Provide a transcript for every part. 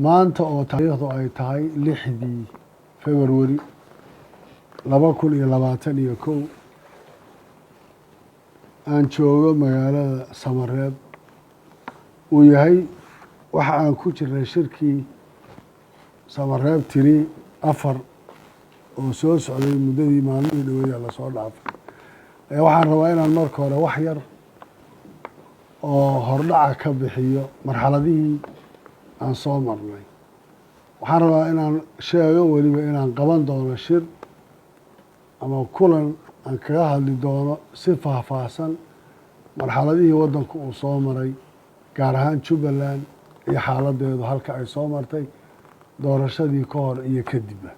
maanta oo taariikhdu ay tahay 6 February 2021 aan joogo magaalada Samareeb uu yahay waxa aan ku jirnay shirkii Samareeb tiri 4 oo soo socday muddadii maalmihii dhaweeyay la soo dhaafay waxaan rabaa inaan marka hore wax yar oo hordhaca ka bixiyo marxaladihii aan soo marnay waxaan rabaa inaan sheego weliba inaan qaban doono shir ama kulan aan kaga hadli doono si faahfaahsan marxaladihii waddanku uu soo maray gaar ahaan Jubbaland iyo xaaladeedu halka ay soo martay doorashadii ka hor iyo kadibba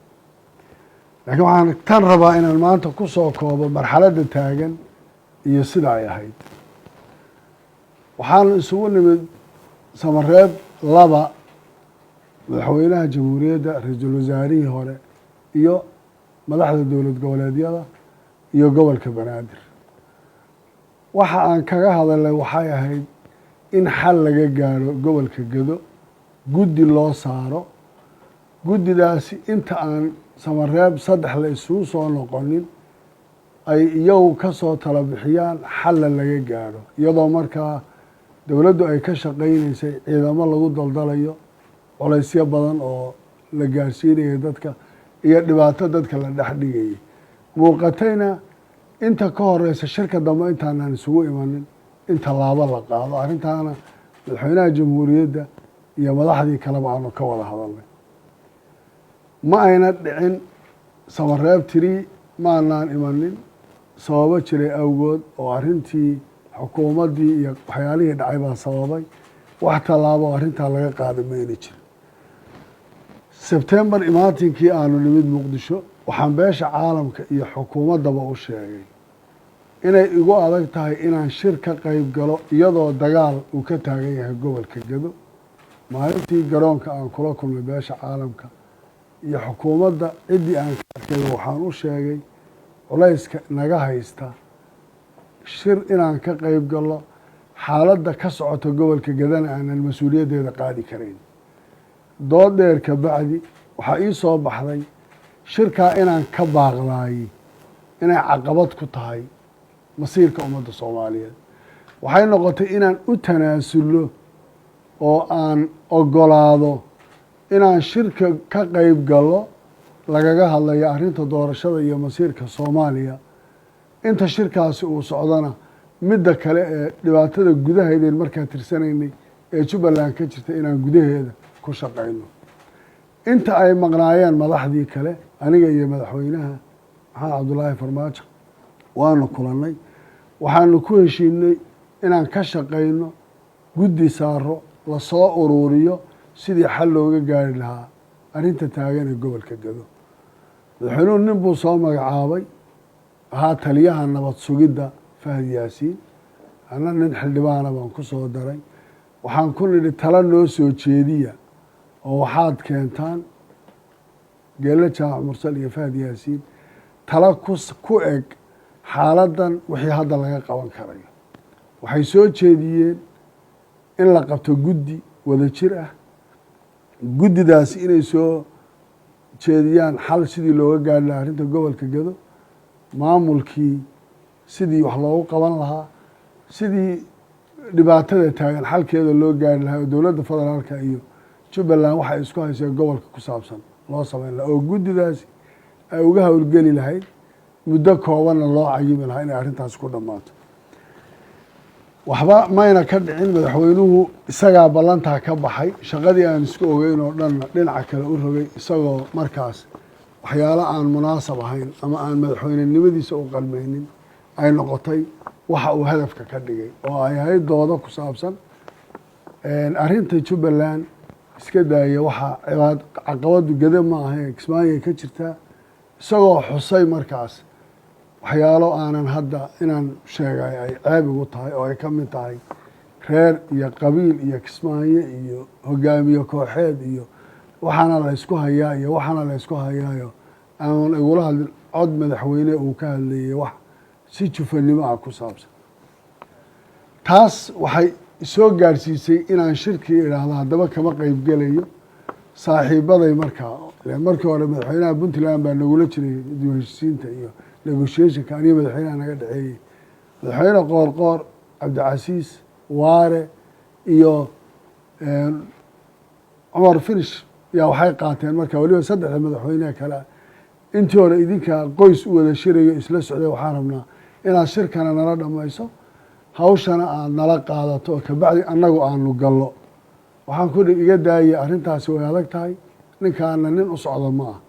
laakiin waxaan tan rabaa inaan maanta ku soo koobo marxaladda taagan iyo sida ay ahayd waxaan isugu nimid Samareeb 2 madaxweynaha jamhuuriyadda ra'iisul wasaarihii hore iyo madaxda dowlad goboleedyada iyo gobolka Banaadir waxa aan kaga hadalay waxay ahayd in xal laga gaaro gobolka Gedo guddi loo saaro guddidaasi inta aan Samareeb 3 la isugu soo noqonin ay iyagu ka soo tala bixiyaan xal laga gaaro iyadoo markaa dowladdu ay ka shaqeynaysay ciidamo lagu daldalayo culaysyo badan oo la gaarsiinayay dadka iyo dhibaato dadka la dhex dhigayay muuqatayna inta ka horeysa shirka dambe intaanaan isugu imanin in tallaabo la qaado arrintaana madaxweynaha jamhuuriyadda iyo madaxdii kaleba aanu ka wada hadalnay ma ayna dhicin Samareeb tiri ma aanaan imanin sababo jiray awgood oo arrintii xukuumaddii iyo waxyaalihii dhacay baa sababay wax tallaabo arrintaa laga qaada mayna jirin Sebtembar imaatinkii aanu nimid Muqdisho waxaan beesha caalamka iyo xukuumaddaba u sheegay inay igu adag tahay inaan shir ka qayb galo iyadoo dagaal uu ka taagan yahay gobolka Gedo maalintii garoonka aan kula kulmay beesha caalamka iyo xukuumadda ciddii aan ka arkay waxaan u sheegay culayska naga haysta shir inaan ka qayb galo xaaladda ka socota gobolka Gedana aanan mas-uuliyaddeeda qaadi karayn dood dheer ka bacdi waxaa ii soo baxday shirkaa inaan ka baaqdaayey inay caqabad ku tahay masiirka ummadda Soomaaliyeed waxay noqotay inaan u tanaasulo oo aan ogolaado inaan shirka ka qayb galo lagaga hadlayo arrinta doorashada iyo masiirka Soomaaliya inta shirkaasi uu socdana midda kale ee dhibaatada gudaheeda markaa tirsanaynay ee Jubbaland ka jirta inaan gudaheeda ku shaqeyno inta ay maqnaayeen madaxdii kale aniga iyo madaxweynaha maxamed cabdullaahi farmaajo waanu kulannay waxaanu ku heshiinay inaan ka shaqeyno guddi saaro la soo ururiyo sidii xal looga gaari lahaa arrinta taagan ee gobolka Gedo madaxweynuhu nin buu soo magacaabay ahaa taliyaha nabad sugidda Fahad Yaasiin ana nin xildhibaana baan ku soo daray waxaan ku nidhi tala noo soo jeediya oo waxaad keentaan Geele Jaamac Mursal iyo Fahad Yaasiin tala ku eg xaaladdan wixii hadda laga qaban karayo waxay soo jeediyeen in la qabto guddi wada jir ah guddidaasi inay soo jeediyaan xal sidii looga gaari lahaa arrinta gobolka Gedo maamulkii sidii wax loogu qaban lahaa sidii dhibaatada taagan xalkeeda loo gaari lahaa oo dowladda federaalka iyo Jubbaland waxay isku haysay gobolka ku saabsan loo sameyn lahaa oo guddidaasi ay uga howlgeli lahayd muddo koobanna loo cayimi lahaa inay arrintaas ku dhammaato waxba mayna ka dhicin madaxweynuhu isagaa ballantaa ka baxay shaqadii aan isku ogeyn oo dhanna dhinaca kale u rogay isagoo markaas waxyaalo aan munaasab ahayn ama aan madaxweynenimadiisa u qalmaynin ay noqotay waxa uu hadafka ka dhigay oo ay ahayd doodo ku saabsan arrinta Jubbaland iska daaya waxa caqabadu Gedo ma ahayn Kismaayo ka jirtaa isagoo xusay markaas waxyaalo aanan hadda inaan sheegay ay ceeb ugu tahay oo ay ka mid tahay reer iyo qabiil iyo Kismaayo iyo hogaamiye kooxeed iyo waxaana la isku hayaa iyo waxaana la isku hayaayo aan igula hadlin cod madaxweyne uu ka hadlayay wax si jufanimo ah ku saabsan taas waxay soo gaarsiisay inaan shirkii iraahdo haddaba kama qayb gelayo saaxiibaday markii hore madaxweynaha puntland baa nagula jiray dib u heshiisiinta iyo negotiationka aniga madaxweynaha naga dhexeeyey madaxweyne qoorqoor cabdicasiis waare iyo cumar finish yaa waxay qaateen marka weliba saddexda madaxweyneha kale intii hore idinka qoys u wada shirayo isla socday waxaan rabnaa inaad shirkana nala dhamayso hawshana aad nala qaadato oo kabacdi annagu aanu gallo waxaan ku iga daayay arrintaasi way adag tahay ninkaana nin u socdo ma ah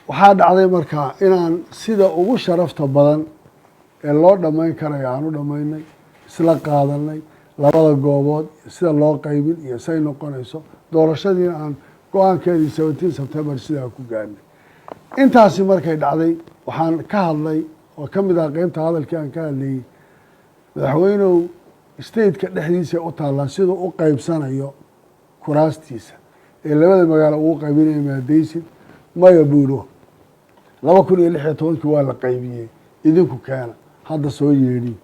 waxaa dhacday markaa inaan sida ugu sharafta badan ee loo dhammayn karayo aan u dhammaynay isla qaadanay labada goobood sida loo qaybin iyo say noqonayso doorashadiina aan go-aankeedii 17 September sidaa ku gaarnay intaasi markay dhacday waxaan ka hadlay oo ka mid ah qeybta hadalkii aan ka hadlayey madaxweynuhu stateka dhexdiisa u taallaa siduu u qaybsanayo kuraastiisa ee labada magaalo ugu qaybinaya maadaysid maya buuro 2016 waa la qaybiyey idinku keena hadda soo yeedhiyo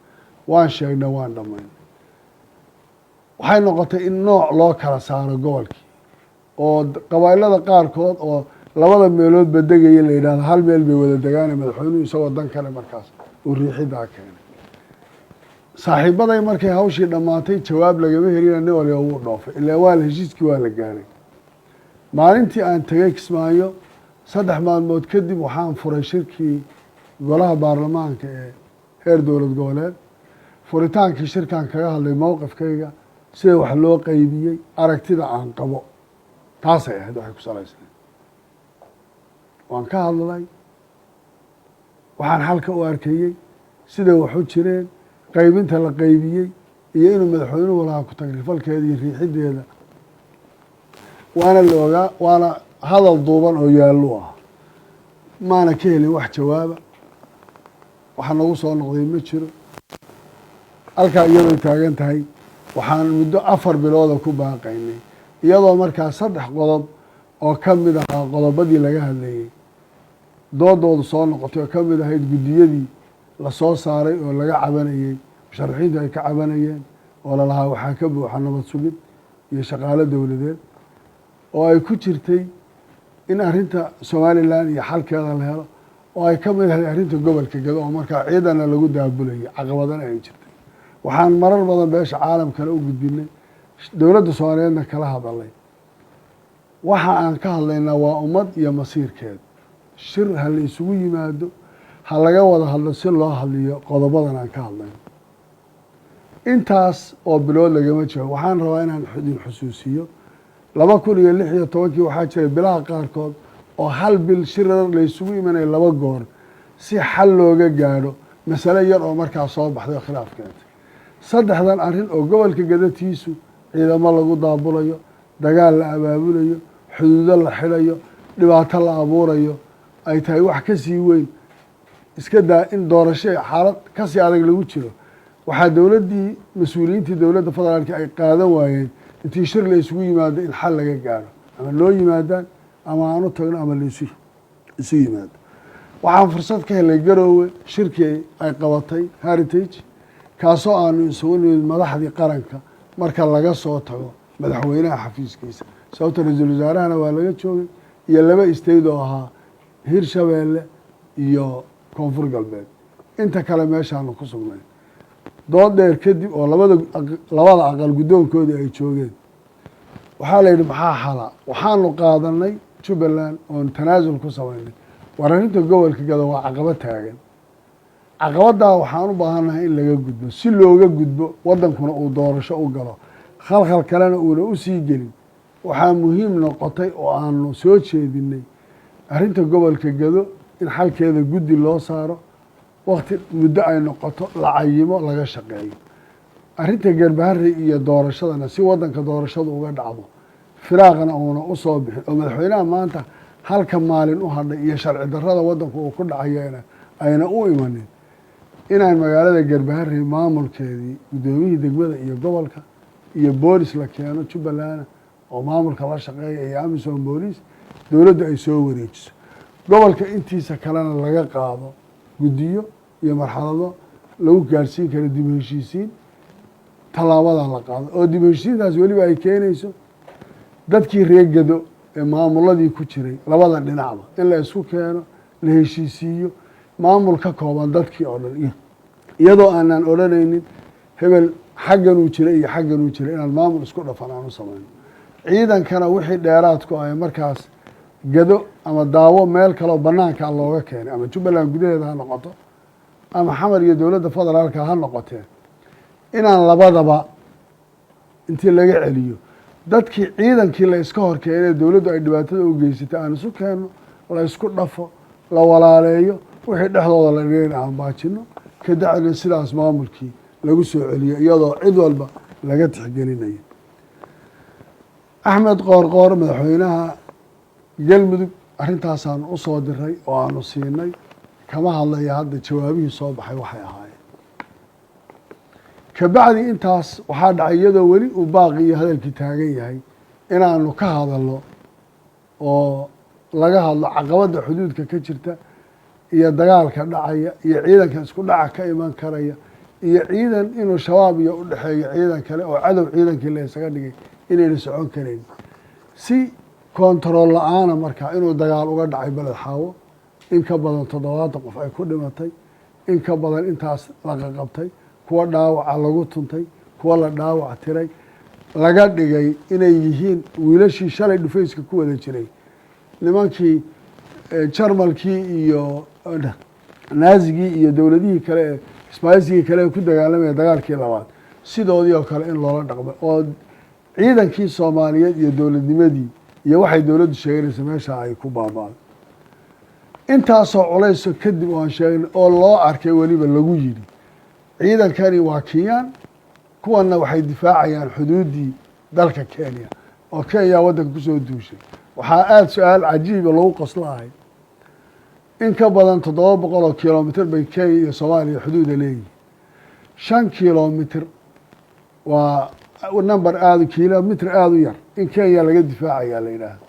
waan sheegnay waan dhammayn waxay noqotay in nooc loo kala saaro gobolkii oo qabaa'ilada qaarkood oo labada meelood badegaya la yidhahdo hal meel bay wada degaana madaxweynuhu isagoo dan kale markaas uu riixidaa keenay saaxiibaday markay hawshii dhammaatay jawaab lagama helina nin waliba wuu dhoofay ilaa waa la heshiiskii waa la gaaray maalintii aan tegey kismaayo 3 maalmood kadib waxaan furay shirkii golaha baarlamaanka ee heer dowlad goboleed furitaankii shirkaan kaga hadlay mowqifkayga sida wax loo qaybiyey aragtida aan qabo taasay ahayd waxay ku salaysnayd waan ka hadlay waxaan xalka u arkayey siday wax u jireen qaybinta la qaybiyey iyo inuu madaxweynuhu lahaa ku tagrifalkeeda iyo riixideeda waana la ogaa waana hadal duuban oo yaallu ah maana ka helin wax jawaaba waxa nagu soo noqday ma jiro halkaa iyadoo taagan tahay waxaan muddo 4 bilooda ku baaqaynay iyadoo markaa 3 qodob oo ka mid ahaa qodobadii laga hadlayey doodoodu soo noqotay oo ka mid ahayd guddiyadii lasoo saaray oo laga cabanayey musharaxiintu ay ka cabanayeen oo lalahaa waxaa ka buuxa nabad sugid iyo shaqaalo dowladeed oo ay ku jirtay in arrinta somalilan iyo xalkeeda la helo oo ay ka mid ahayd arrinta gobolka gedo oo markaa ciidana lagu daabulayay caqabadana ay jirtay waxaan marar badan beesha caalamkana u gudbinay dowladda soomaaliyeedna kala hadalay waxa aan ka hadlaynaa waa ummad iyo masiirkeed shir ha la isugu yimaado ha laga wada hadlo si loo hadliyo qodobadan aan ka hadlayno intaas oo bilood lagama jiro waxaan rabaa inaan idin xusuusiyo 2016 waxaa jiray bilaha qaarkood oo hal bil shirar la isugu imanaya 2 goor si xal looga gaadho masale yar oo markaa soo baxday oo khilaaf keentay 3dan arrin oo gobolka gadatiisu ciidamo lagu daabulayo dagaal la abaabulayo xuduudo la xidhayo dhibaato la abuurayo ay tahay wax ka sii weyn iska daa in doorasho xaalad kasii adag lagu jiro waxaa dowladdii mas-uuliyiintii dowladda federaalka ay qaadan waayeen intii shir la isugu yimaado in xal laga gaadho ama loo yimaadaan ama aan u tagno ama la isu yimaado waxaan fursad ka helay garoowe shirkii ay qabatay heritage kaasoo aanu isugu nimid madaxdii qaranka marka laga soo tago madaxweynaha xafiiskiisa sababta ra-iisul wasaarahana waa laga joogay iyo 2 state oo ahaa hirshabeelle iyo koonfur galbeed inta kale meeshaanu ku sugnay dood dheer kadib oo labada aqal guddoonkoodii ay joogeen waxaa la yidhi maxaa xala waxaanu qaadanay jubbaland oon tanaasul ku samaynay war arrinta gobolka gado waa caqabad taagan caqabaddaa waxaan u baahannahay in laga gudbo si looga gudbo waddankuna uu doorasho u galo khalkhal kalena uuna u sii gelin waxaa muhiim noqotay oo aanu soo jeedinay arrinta gobolka gado in xalkeeda guddi loo saaro wakti muddo ay noqoto la cayimo laga shaqeeyo arrinta garbaharre iyo doorashadana si waddanka doorashadu uga dhacdo firaaqna uuna u soo bixin oo madaxweynaha maanta halka maalin u hadhay iyo sharci darrada waddanku uu ku dhacayeena ayna u imanin inaan magaalada garbaharre maamulkeedii guddoomiyihii degmada iyo gobolka iyo boolis la keeno jubbaland oo maamulka la shaqeeya iyo amisom booliis dowladda ay soo wareejiso gobolka intiisa kalena laga qaado guddiyo iyo marxalado lagu gaarsiin karo dib u heshiisiin tallaabadaa la qaado oo dib u heshiisiintaas weliba ay keenayso dadkii reer Gedo ee maamuladii ku jiray labada dhinacba in la isku keeno la heshiisiiyo maamul ka kooban dadkii oo dhan iyadoo aanan odhanaynin hebel xaggan uu jiray iyo xaggan uu jiray inaan maamul isku dhafan aan u samayno ciidankana wixii dheeraad ku ah markaas Gedo ama daawo meel kale oo banaanka looga keenay ama Jubbaland gudaheeda ha noqoto ama xamar iyo dowladda federaalka ha noqotee inaan labadaba intii laga celiyo dadkii ciidankii la iska horkeenay dowladdu ay dhibaatada u geysatay aan isu keeno la isku dhafo la walaaleeyo wixii dhexdooda la dhigay aan baajino ka dacna sidaas maamulkii lagu soo celiyo iyadoo cid walba laga tixgelinayo Axmed Qoorqoor madaxweynaha galmudug arrintaasaan u soo diray oo aanu siinay kama hadlaya hadda jawaabihii soo baxay waxay ahaayeen kabacdi intaas waxaa dhacay iyadoo weli uu baaqi iyo hadalkii taagan yahay inaanu ka hadalno oo laga hadlo caqabadda xuduudka ka jirta iyo dagaalka dhacaya iyo ciidanka isku dhaca ka iman karaya iyo ciidan inuu shabaab iyo u dhexeeyo ciidan kale oo cadow ciidankii la isaga dhigay inayna socon karayn si kontarool la-aana markaa inuu dagaal uga dhacay beled xaawo in ka badan 70 qof ay ku dhimatay in ka badan intaas laga qabtay kuwa dhaawaca lagu tuntay kuwa la dhaawac tiray laga dhigay inay yihiin wiilashii shalay dhufayska ku wada jiray nimankii jarmalkii iyo naazigii iyo dowladihii kale ee isbaaysigii kale ee ku dagaalamaya dagaalkii labaad sidoodii oo kale in loola dhaqmo oo ciidankii Soomaaliyeed iyo dowladnimadii iyo waxay dowladdu sheeganaysa meesha ay ku baabaaday intaasoo culayso kadib oo aan sheegnay oo loo arkay weliba lagu yidhi ciidankani waa Kenyaan kuwanna waxay difaacayaan xuduuddii dalka Kenya oo Kenya waddanka kusoo duushay waxaa aada su-aal cajiiba lagu qoslahay in ka badan 700 kilomitir bay Kenya iyo Soomaaliya xuduuda leeyihiin 5 kilomitir waa number aada kilomitir aada u yar in Kenya laga difaacayaa la yidhaahdo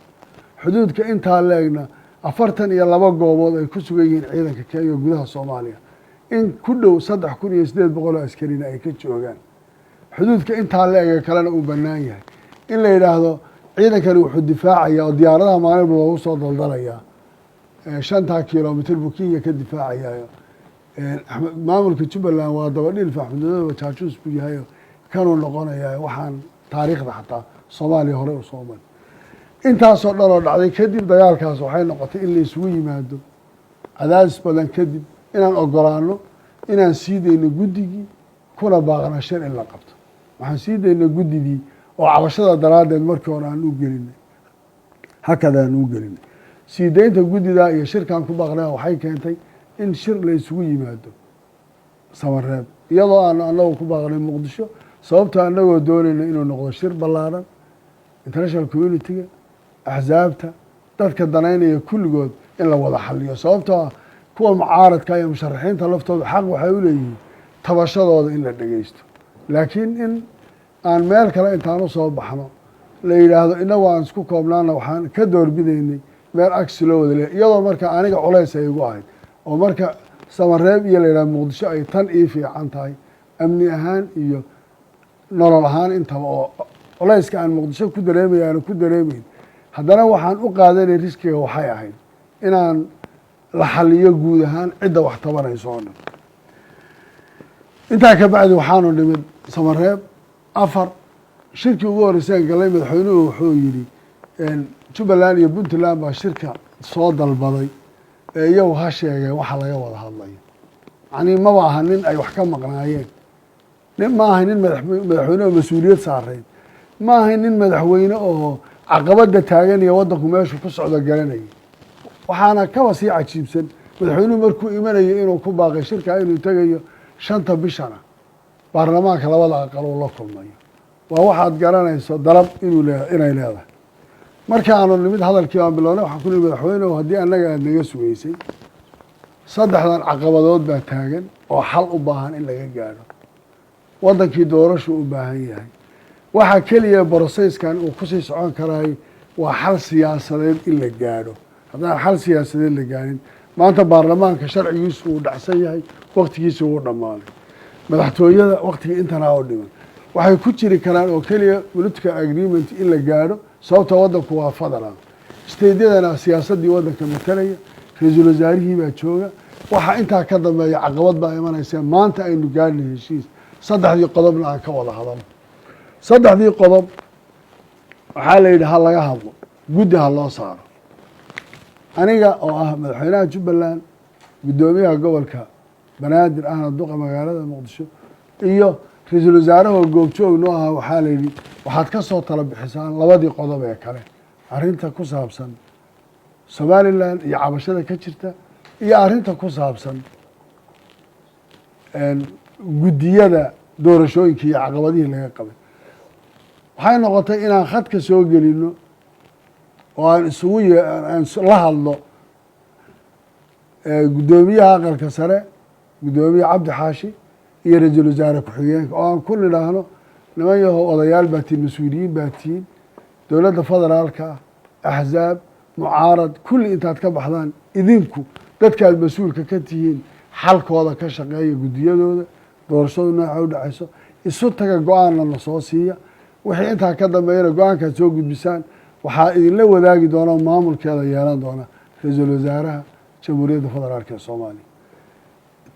xuduudka intaa leegna 42 goobood ay ku sugan yihiin ciidanka Kenya gudaha Soomaaliya in ku dhow 3800 askarina ay ka joogaan xuduudka intaa leega kalena uu bannaan yahay in la yidhaahdo ciidankani wuxuu difaacayaa oo diyaaradaha maalinba loogu soo daldalayaa 5 kilomitir buu Kenya ka difaacayaa maamulka Jubbaland waa dabadhil faaxmudada jaajuus buu yahay kanuu noqonayaa waxaan taariikhda xataa Soomaaliya hore u soo maray intaasoo dhan oo dhacday kadib dagaalkaas waxay noqotay in la isugu yimaado cadaadis badan kadib inaan ogolaano inaan sii dayno guddigii kuna baaqna shir in la qabto waxaan sii dayno guddigii oo cabashada daraaddeed markii hore aan u gelinay hakadaan u gelinay sii daynta guddida iyo shirkan ku baaqnaa waxay keentay in shir la isugu yimaado Samareeb iyadoo aan anagu ku baaqnay Muqdisho sababtoo anagoo doonayna inuu noqdo shir ballaaran international community-ga axsaabta dadka danaynaya kulligood in la wada xaliyo sababtoo kuwa mucaaradka iyo musharaxiinta laftooda xaq waxay u leeyihiin tabashadooda in la dhageysto laakiin in aan meel kale intaan u soo baxno la yidhaahdo inagu aan isku koobnaana waxaan ka doorbidaynay meel agsi loo wada leeyahay iyadoo marka aniga culays ay igu ahayd oo marka Samareeb iyo la yidhahdo Muqdisho ay tan ii fiican tahay amni ahaan iyo nolol ahaan intaba oo culayska aan Muqdisho ku dareemaya aan ku dareemayn haddana waxaan u qaadanay riskiga waxay ahayd inaan la xaliyo guud ahaan cidda wax tabanayso oo dhan intaa ka bacdi waxaanu nimid Samareeb 4 shirkii ugu horeysay galay madaxweynuhu wuxuu yidhi Jubbaland iyo Puntland baa shirka soo dalbaday ee iyagu ha sheegay waxa laga wada hadlayo yani ma aha nin ay wax ka maqnaayeen ma aha nin madaxweyne oo mas-uuliyad saareyn ma aha nin madaxweyne oo caqabada taagan iyo waddanku meeshu ku socdo garanayay waxaana kaba sii cajiibsan madaxweynuhu markuu imanayay inuu ku baaqay shirka inuu tagayo 5 bishana baarlamaanka labada aqal uu la kulmayo waa waxaad garanayso dalab inay leedahay markaanu nimid hadalkii aan bilownay waxaan ku nimid madaxweynuhu haddii annaga aad naga sugaysay 3dan caqabadood baa taagan oo xal u baahan in laga gaadho waddankii doorashu u baahan yahay waxa keliya broseeskan uu ku sii socon karay waa xal siyaasadeed in la gaadho haddaan xal siyaasadeed la gaadhin maanta baarlamaanka sharcigiisu uu dhacsan yahay waqtigiisa uu dhammaaday madaxtooyada waqtigii intanaa u dhiman waxay ku jiri karaan oo keliya political agreement in la gaadho sababta waddanku waa federal steydyadana siyaasaddii waddanka matalaya ra-iisul wasaarihii baa jooga waxaa intaa ka dambeeya caqabad baa imanaysa maanta aynu gaadhnay heshiis saddexdii qodobna aan ka wada hadalno saddexdii qodob waxaa la yidhi ha laga hadlo guddi ha loo saaro aniga oo ah madaxweynaha jubbaland guddoomiyaha gobolka banaadir ahna duqa magaalada muqdisho iyo ra-iisul wasaarahoo goobjoog noo ahaa waxaa la yidhi waxaad ka soo tala bixisaan labadii qodob ee kale arrinta ku saabsan somalilan iyo cabashada ka jirta iyo arrinta ku saabsan guddiyada doorashooyinka iyo caqabadihii laga qabay waxay noqotay inaan khadka soo gelino oo aan isugu aan la hadlo guddoomiyaha aqalka sare guddoomiye cabdi xaashi iyo ra-iisul wasaare ku-xigeenka oo aan ku nidhaahno niman yahow odayaal baa tihiin mas-uuliyiin baa tihiin dowladda federaalka ah axzaab mucaarad kulli intaad ka baxdaan idinku dadkaad mas-uulka ka tihiin xalkooda ka shaqeeya guddiyadooda doorashadu nooca u dhacayso isu taga go-aanna la soo siiya wixii intaa ka dambeeyana go-aankaad soo gudbisaan waxaa idinla wadaagi doona maamulkeeda yeelan doona ra-iisul wasaaraha jamhuuriyadda federaalk ee soomaaliya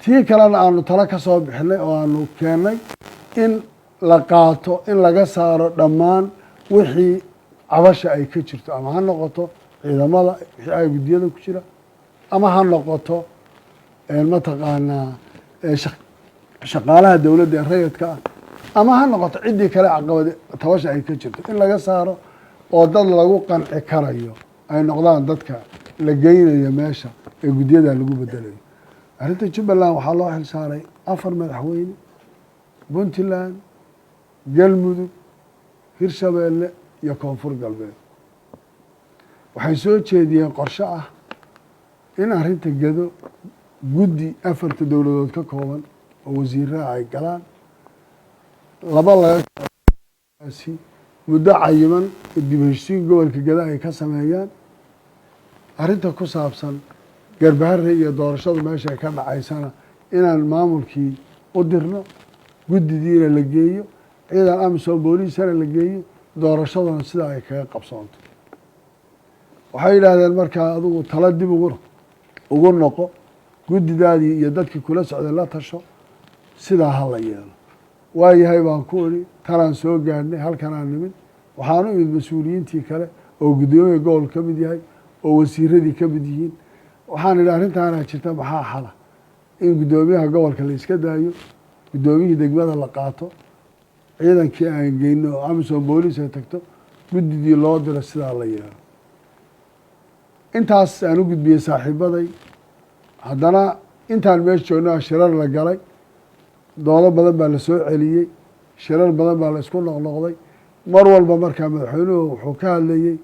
tii kalena aanu talo ka soo bixinay oo aanu keennay in la qaato in laga saaro dhammaan wixii cabasha ay ka jirto ama ha noqoto ciidamada wixii ay guddiyada ku jira ama ha noqoto mataqaanaa shaqaalaha dowladda ee rayidka ah ama ha noqoto ciddii kale caqabad tabasha ay ka jirto in laga saaro oo dad lagu qanci karayo ay noqdaan dadka la geynayo meesha ee guddiyada lagu bedelayo arrinta jubbaland waxaa loo xil saaray 4 madaxweyne puntland galmudug hirshabeelle iyo koonfur galbeed waxay soo jeediyeen qorshe ah in arrinta gedo guddi 4 dowladood ka kooban oo wasiiraha ay galaan laba lagasi muddo cayiman dib heshiisiin gobolka geda ay ka sameeyaan arrinta ku saabsan garbaharre iyo doorashadu meesha ay ka dhacaysana inaan maamulkii u dirno guddidiina la geeyo ciidan amisom booliisana la geeyo doorashaduna sidaa ay kaga qabsoonto waxay yidhaahdeen markaa adigu tala dib ugu noqo guddidaadii iyo dadkii kula socday la tasho sidaa ha la yeelo waayahay baan ku idhi talaan soo gaadhnay halkanaan nimid waxaan u imid mas-uuliyiintii kale oo guddoomiya gobol ka mid yahay oo wasiiradii ka mid yihiin waxaan idhi arrintaanaa jirta maxaa xala in guddoomiyaha gobolka la iska daayo guddoomiyihii degmada la qaato ciidankii aan geyno oo amisom booliis ay tagto guddidii loo diro sidaa la yeelo intaas aan u gudbiyey saaxiibaday haddana intaan meesha joogno shirar la galay doodo badan baa la soo celiyey shirar badan baa la isku noqnoqday mar walba markaa madaxweynuhu wuxuu ka hadlayey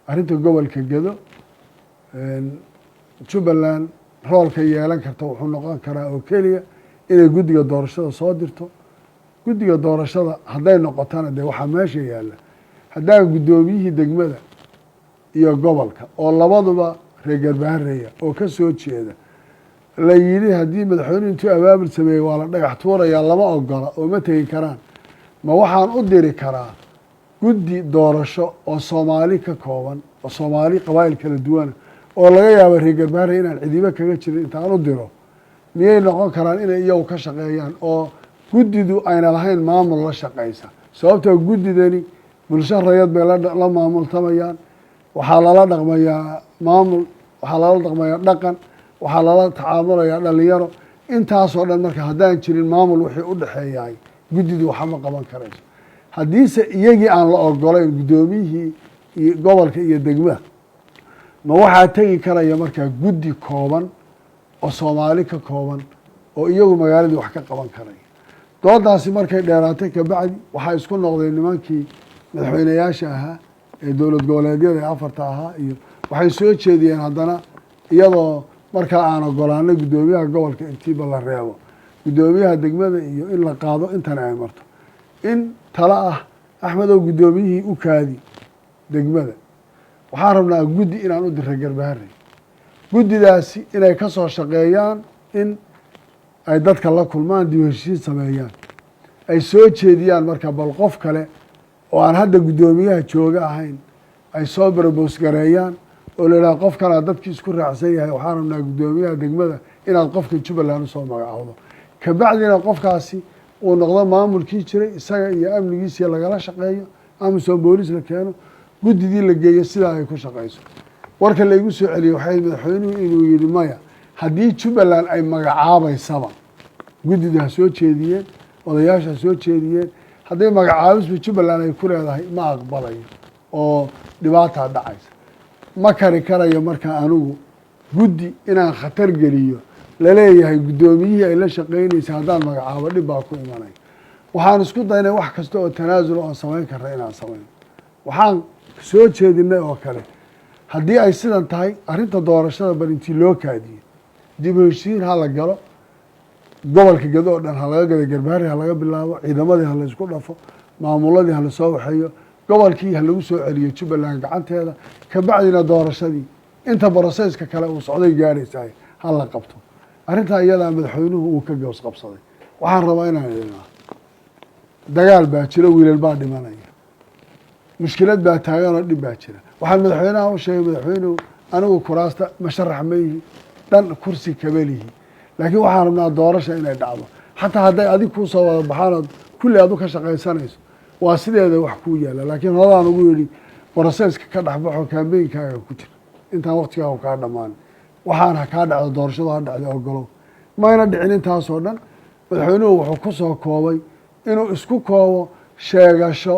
arrinta gobolka gedo jubbaland roolka yeelan karta wuxuu noqon karaa oo keliya inay guddiga doorashada soo dirto guddiga doorashada hadday noqotana dee waxaa meesha yaalla haddaan guddoomiyihii degmada iyo gobolka oo labaduba reer garbahareeya oo ka soo jeeda la yidhi haddii madaxweynuhu intuu abaabul sameeyey waa la dhagax tuurayaa lama ogola oo ma tegi karaan ma waxaan u diri karaa guddi doorasho oo soomaali ka kooban oo soomaali qabaa'il kala duwana oo laga yaabo reer garbaharey inaan cidibo kaga jirin intaan u diro miyay noqon karaan inay iyagu ka shaqeeyaan oo guddidu ayna lahayn maamul la shaqaysa sababtoo guddidani bulsho rayad bay la maamultamayaan waxaa lala dhaqmayaa maamul waxaa lala dhaqmayaa dhaqan waxaa lala tacaamulayaa dhalinyaro intaasoo dhan marka haddaan jirin maamul wixii u dhexeeyahay guddidu waxama qaban karayso haddiise iyagii aan la ogolayn guddoomiyihii iyo gobolka iyo degmada ma waxaa tegi karaya markaa guddi kooban oo soomaali ka kooban oo iyagu magaaladii wax ka qaban karaya doodaasi markay dheeraatay kabacdi waxaa isku noqdeen nimankii madaxweyneyaasha ahaa ee dowlad goboleedyada ee 4 ahaa iyo waxay soo jeediyeen haddana iyadoo markaa aan ogolaanay guddoomiyaha gobolka intiiba la reebo guddoomiyaha degmada iyo in la qaado intana ay marto in tala ah axmedow guddoomiyihii u kaadi degmada waxaan rabnaa guddi inaan u dira garbaharey guddidaasi inay ka soo shaqeeyaan in ay dadka la kulmaan dib heshiisiin sameeyaan ay soo jeediyaan marka bal qof kale oo aan hadda guddoomiyaha jooga ahayn ay soo barboos gareeyaan oo la yidhaha qof kalea dadkii isku raacsan yahay waxaan rabnaa guddoomiyaha degmada inaad qofka jubbaland usoo magacaawdo kabacdina qofkaasi uu noqdo maamulkii jiray isaga iyo amnigiisiiyo lagala shaqeeyo amisom boolis la keeno guddidii la geeyo sidaa ay ku shaqayso warka laygu soo celiyey waxay madaxweynuhu inuu yidhi maya haddii jubbaland ay magacaabaysaba guddida ha soo jeediyeen odayaasha ha soo jeediyeen hadday magacaabisba jubbaland ay ku leedahay ma aqbalayo oo dhibaataa dhacaysa ma kari karayo markaa anigu guddi inaan khatar geliyo laleeyahay guddoomiyihii ay la shaqaynaysa haddaan magacaabo dhib baa ku imanaya waxaan isku daynay wax kasta oo tanaasul oon samayn karna inaan samayno waxaan soo jeedinay oo kale haddii ay sidan tahay arrinta doorashada bal intii loo kaadiyo dib u heshiin ha la galo gobolka gedo oo dhan ha laga gado garbaari ha laga bilaabo ciidamadii ha laysku dhafo maamuladii ha lasoo waxeeyo gobolkii ha lagu soo celiyo jubbaland gacanteeda kabacdina doorashadii inta broseska kale uu socday gaadhaysahay ha la qabto arrintaa iyadaa madaxweynuhu uu ka goos qabsaday waxaan rabaa inaan idinaa dagaal baa jiro wiilal baa dhimanaya mushkilad baa taagan oo dhib baa jira waxaan madaxweynaha u sheegay madaxweynuhu anigu kuraasta masharax ma yihi dhan kursi kama lihi laakiin waxaan rabnaa doorasha inay dhacdo xataa hadday adig kuu soo wada baxaanood kulli aad u ka shaqaysanayso waa sideeda wax kuu yaalla laakiin hodaan ugu yidhi broseska ka dhexbaxo kaambeynkaaga ku jira intaan waktigaagu kaa dhammaan waxaan ha kaa dhacdo doorashadu ha dhacda ogolow mayna dhicin intaasoo dhan madaxweynuhu wuxuu ku soo koobay inuu isku koobo sheegasho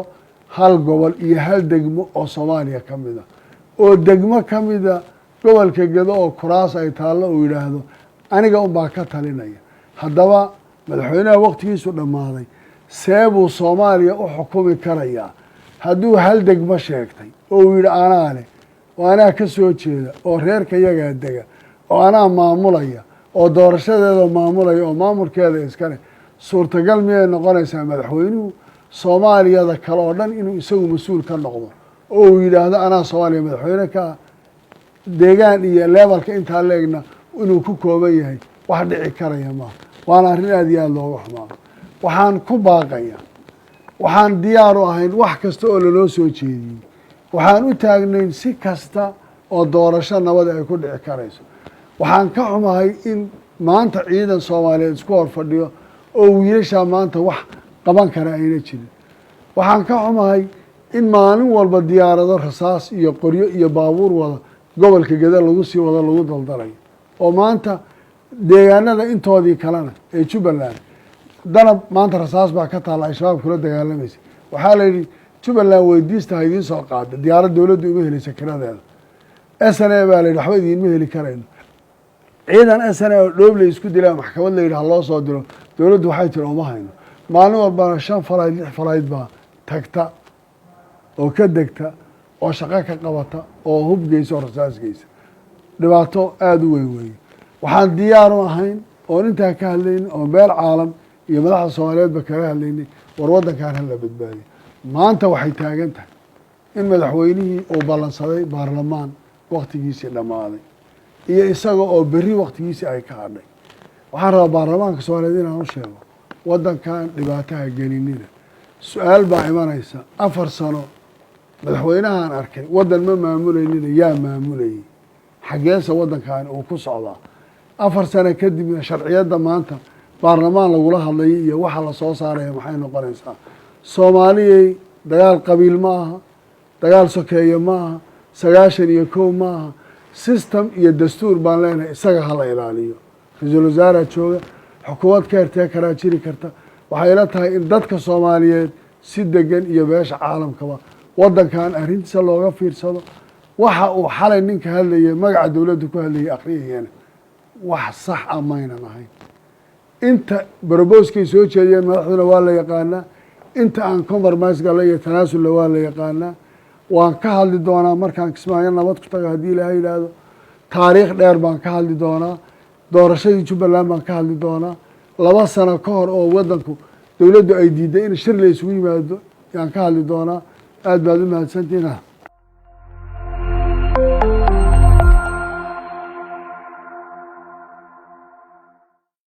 hal gobol iyo hal degmo oo soomaaliya ka mid a oo degmo ka mida gobolka gedo oo kuraas ay taallo uu yidhaahdo aniga unbaa ka talinaya haddaba madaxweynaha waktigiisu dhammaaday see buu soomaaliya u xukumi karayaa hadduu hal degmo sheegtay oo uu yidhi anaa leh oo anaa ka soo jeeda oo reerka yagaa dega oo anaa maamulaya oo doorashadeeda maamulaya oo maamulkeeda iska leh suurtagal miyay noqonaysaa madaxweynuhu soomaaliyada kale oo dhan inuu isagu mas-uul ka noqdo oo uu yidhaahdo anaa soomaaliya madaxweyne ka ah deegaan iyo leebalka intaa leegna inuu ku kooban yahay wax dhici karaya maaha waana arrin aada iyo aada looga xumaado waxaan ku baaqaya waxaan diyaar u ahayn wax kasta oo laloo soo jeediyey waxaan u taagnayn si kasta oo doorasho nabada ay ku dhici karayso waxaan ka xumahay in maanta ciidan soomaaliyeed isku hor fadhiyo oo wiilashaa maanta wax qaban kara ayna jirin waxaan ka xumahay in maalin walba diyaarado rasaas iyo qoryo iyo baabuur wada gobolka geda lagu sii wado lagu daldalayo oo maanta deegaanada intoodii kalena ee jubbaland danab maanta rasaas baa ka taalla ay shabaab kula dagaalamaysa waxaa la yidhi jubbaland weydiista ha idiin soo qaada diyaarad dowladdu ima helaysa kiradeeda s n a baa la yidhi waxba idiinma heli karayno ciidan s n a oo dhoobley isku dilaa maxkamad la yidhi ha loo soo diro dowladdu waxay tiri uma hayno maalin walbana 5 falayd 6 falayd baa tagta oo ka degta oo shaqo ka qabata oo hub geysa oo rasaas geysa dhibaato aada u weyn weeye waxaan diyaar u ahayn oon intaa ka hadlaynin oo meel caalam iyo madaxda soomaaliyeedba kaga hadlaynay war waddankan hala badbaadiyo maanta waxay taagan tahay in madaxweynihii uu ballansaday baarlamaan waktigiisii dhammaaday iyo isaga oo berri waktigiisii ay ka hadhay waxaan rabaa baarlamaanka soomaaliyeed inaan u sheego waddankan dhibaataha gelinina su-aal baa imanaysa 4 sano madaxweynahaan arkay waddan ma maamulaynina yaa maamulayay xaggeesa waddankaani uu ku socdaa 4 sano kadibna sharciyadda maanta baarlamaan lagula hadlayay iyo waxa la soo saaraya maxay noqonaysaa soomaaliyay dagaal qabiil ma aha dagaal sokeeye ma aha 91 ma aha system iyo dastuur baan leenahay isaga hala ilaaliyo ra-iisul wasaaraa jooga xukuumad ka hertee karaa jiri karta waxay ila tahay in dadka soomaaliyeed si degan iyo beesha caalamkaba waddankan arrintiisa looga fiirsado waxa uu xalay ninka hadlayay magaca dowladda ku hadlayay akhriyayana wax sax a maynan ahayn inta broboskay soo jeediyeen madaxduna waa la yaqaanaa inta aan compromise gala iyo tanaasulla waa la yaqaanaa waan ka hadli doonaa markaan kismaayo nabad ku tago haddii ilaahay yidhaahdo taariikh dheer baan ka hadli doonaa doorashadii jubbaland baan ka hadli doonaa 2 sano ka hor oo waddanku dowladdu ay diiday in shir la isugu yimaado yaan ka hadli doonaa aad baad u mahadsantihiin